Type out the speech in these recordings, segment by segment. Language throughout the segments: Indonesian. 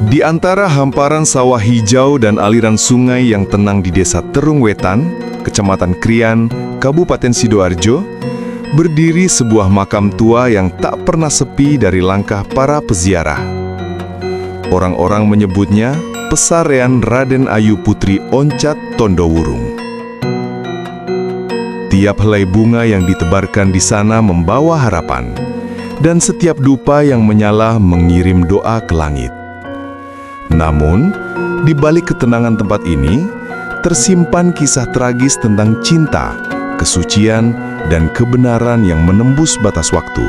Di antara hamparan sawah hijau dan aliran sungai yang tenang di Desa Terung Wetan, Kecamatan Krian, Kabupaten Sidoarjo, berdiri sebuah makam tua yang tak pernah sepi dari langkah para peziarah. Orang-orang menyebutnya Pesarean Raden Ayu Putri Oncat Tondowurung. Tiap helai bunga yang ditebarkan di sana membawa harapan, dan setiap dupa yang menyala mengirim doa ke langit. Namun, di balik ketenangan tempat ini, tersimpan kisah tragis tentang cinta, kesucian, dan kebenaran yang menembus batas waktu.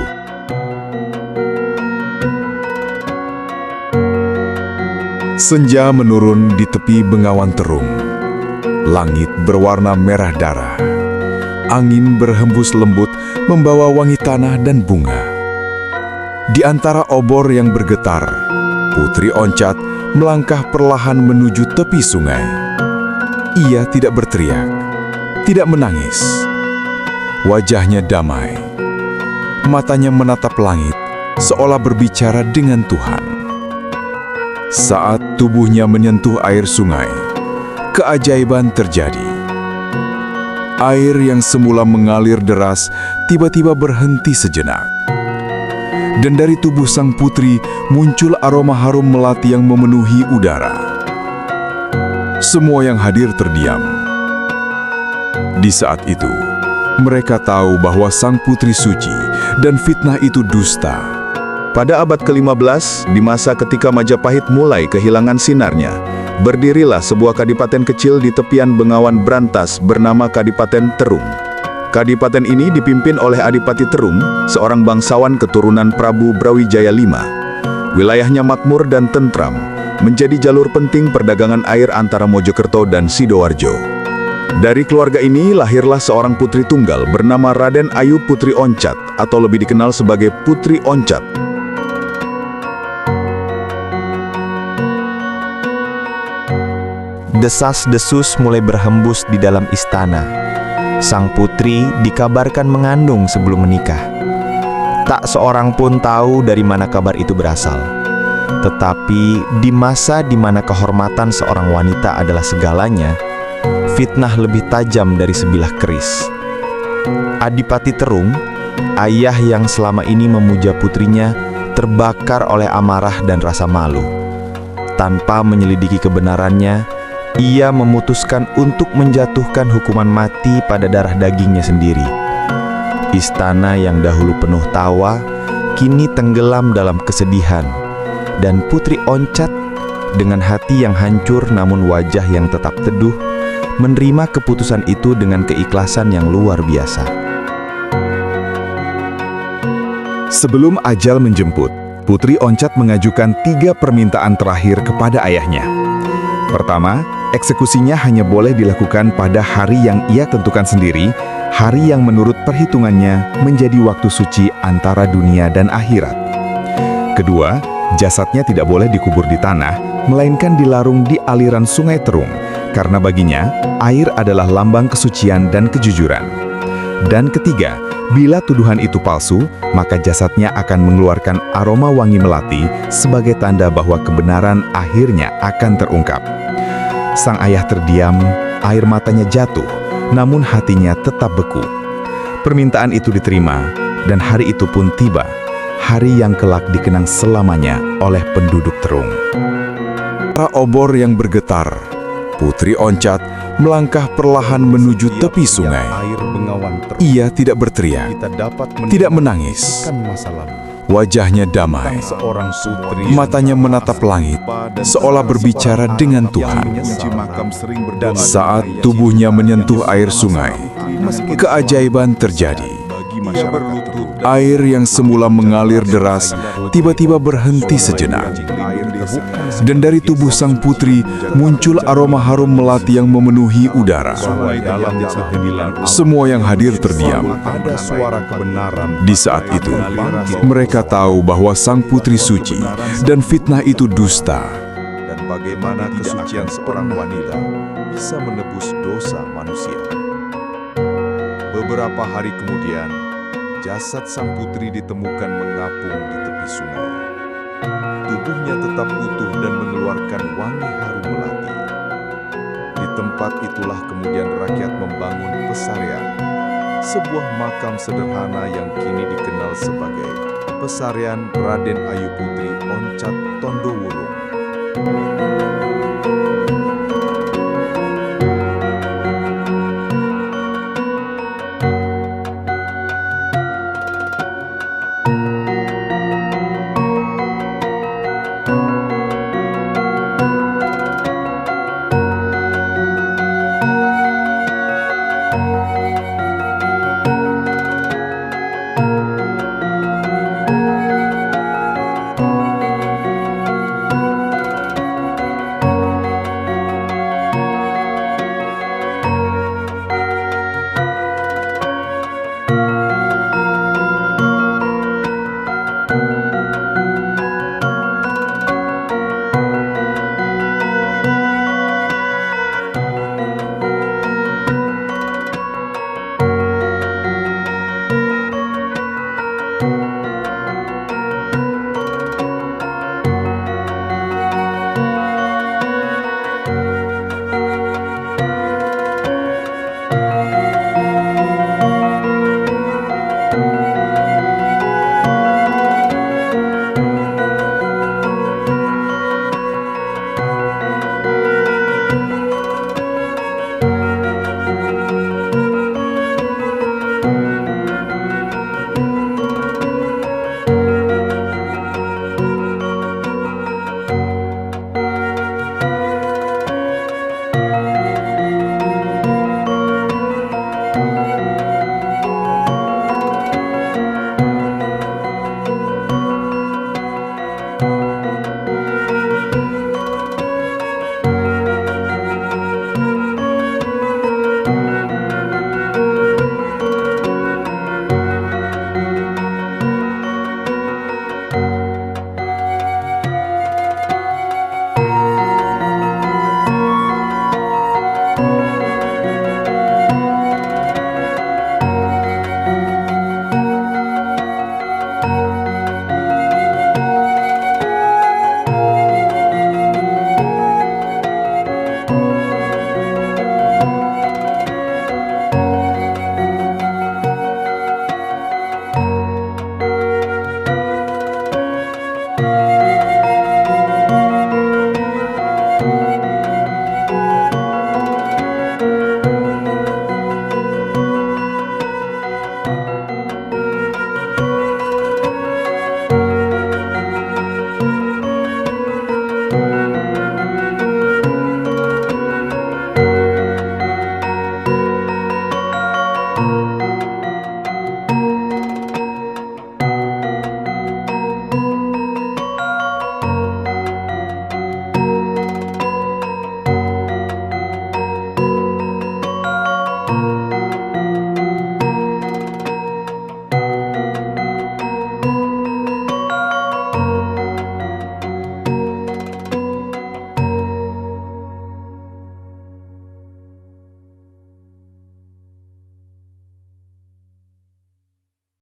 Senja menurun di tepi Bengawan Terung. Langit berwarna merah darah. Angin berhembus lembut membawa wangi tanah dan bunga. Di antara obor yang bergetar, Putri Oncat melangkah perlahan menuju tepi sungai. Ia tidak berteriak, tidak menangis. Wajahnya damai. Matanya menatap langit, seolah berbicara dengan Tuhan. Saat tubuhnya menyentuh air sungai, keajaiban terjadi. Air yang semula mengalir deras tiba-tiba berhenti sejenak. Dan dari tubuh sang putri muncul aroma harum melati yang memenuhi udara. Semua yang hadir terdiam. Di saat itu, mereka tahu bahwa sang putri suci dan fitnah itu dusta. Pada abad ke-15, di masa ketika Majapahit mulai kehilangan sinarnya, berdirilah sebuah kadipaten kecil di tepian Bengawan Brantas bernama Kadipaten Terung. Kadipaten ini dipimpin oleh Adipati Terung, seorang bangsawan keturunan Prabu Brawijaya V. Wilayahnya makmur dan tentram, menjadi jalur penting perdagangan air antara Mojokerto dan Sidoarjo. Dari keluarga ini lahirlah seorang putri tunggal bernama Raden Ayu Putri Oncat, atau lebih dikenal sebagai Putri Oncat. Desas-desus mulai berhembus di dalam istana. Sang putri dikabarkan mengandung sebelum menikah. Tak seorang pun tahu dari mana kabar itu berasal. Tetapi di masa di mana kehormatan seorang wanita adalah segalanya, fitnah lebih tajam dari sebilah keris. Adipati Terung, ayah yang selama ini memuja putrinya, terbakar oleh amarah dan rasa malu. Tanpa menyelidiki kebenarannya, ia memutuskan untuk menjatuhkan hukuman mati pada darah dagingnya sendiri. Istana yang dahulu penuh tawa, kini tenggelam dalam kesedihan. Dan Putri Oncat, dengan hati yang hancur namun wajah yang tetap teduh, menerima keputusan itu dengan keikhlasan yang luar biasa. Sebelum ajal menjemput, Putri Oncat mengajukan 3 permintaan terakhir kepada ayahnya. Pertama, eksekusinya hanya boleh dilakukan pada hari yang ia tentukan sendiri, hari yang menurut perhitungannya menjadi waktu suci antara dunia dan akhirat. Kedua, jasadnya tidak boleh dikubur di tanah, melainkan dilarung di aliran Sungai Terung, karena baginya, air adalah lambang kesucian dan kejujuran. Dan ketiga, bila tuduhan itu palsu, maka jasadnya akan mengeluarkan aroma wangi melati sebagai tanda bahwa kebenaran akhirnya akan terungkap. Sang ayah terdiam, air matanya jatuh, namun hatinya tetap beku. Permintaan itu diterima, dan hari itu pun tiba, hari yang kelak dikenang selamanya oleh penduduk Terung. Para obor yang bergetar, Putri Oncat melangkah perlahan menuju tepi sungai. Ia tidak berteriak, tidak menangis. Wajahnya damai, matanya menatap langit, seolah berbicara dengan Tuhan. Saat tubuhnya menyentuh air sungai, keajaiban terjadi. Air yang semula mengalir deras tiba-tiba berhenti sejenak. Dan dari tubuh sang putri muncul aroma harum melati yang memenuhi udara. Semua yang hadir terdiam. Di saat itu, mereka tahu bahwa sang putri suci dan fitnah itu dusta. Dan bagaimana kesucian seorang wanita bisa menebus dosa manusia. Beberapa hari kemudian, jasad sang putri ditemukan mengapung di tepi sungai. tubuhnya tetap utuh dan mengeluarkan wangi harum melati. Di tempat itulah kemudian rakyat membangun Pesarian, sebuah makam sederhana yang kini dikenal sebagai Pesarian Raden Ayu Putri Oncat Tondowolo.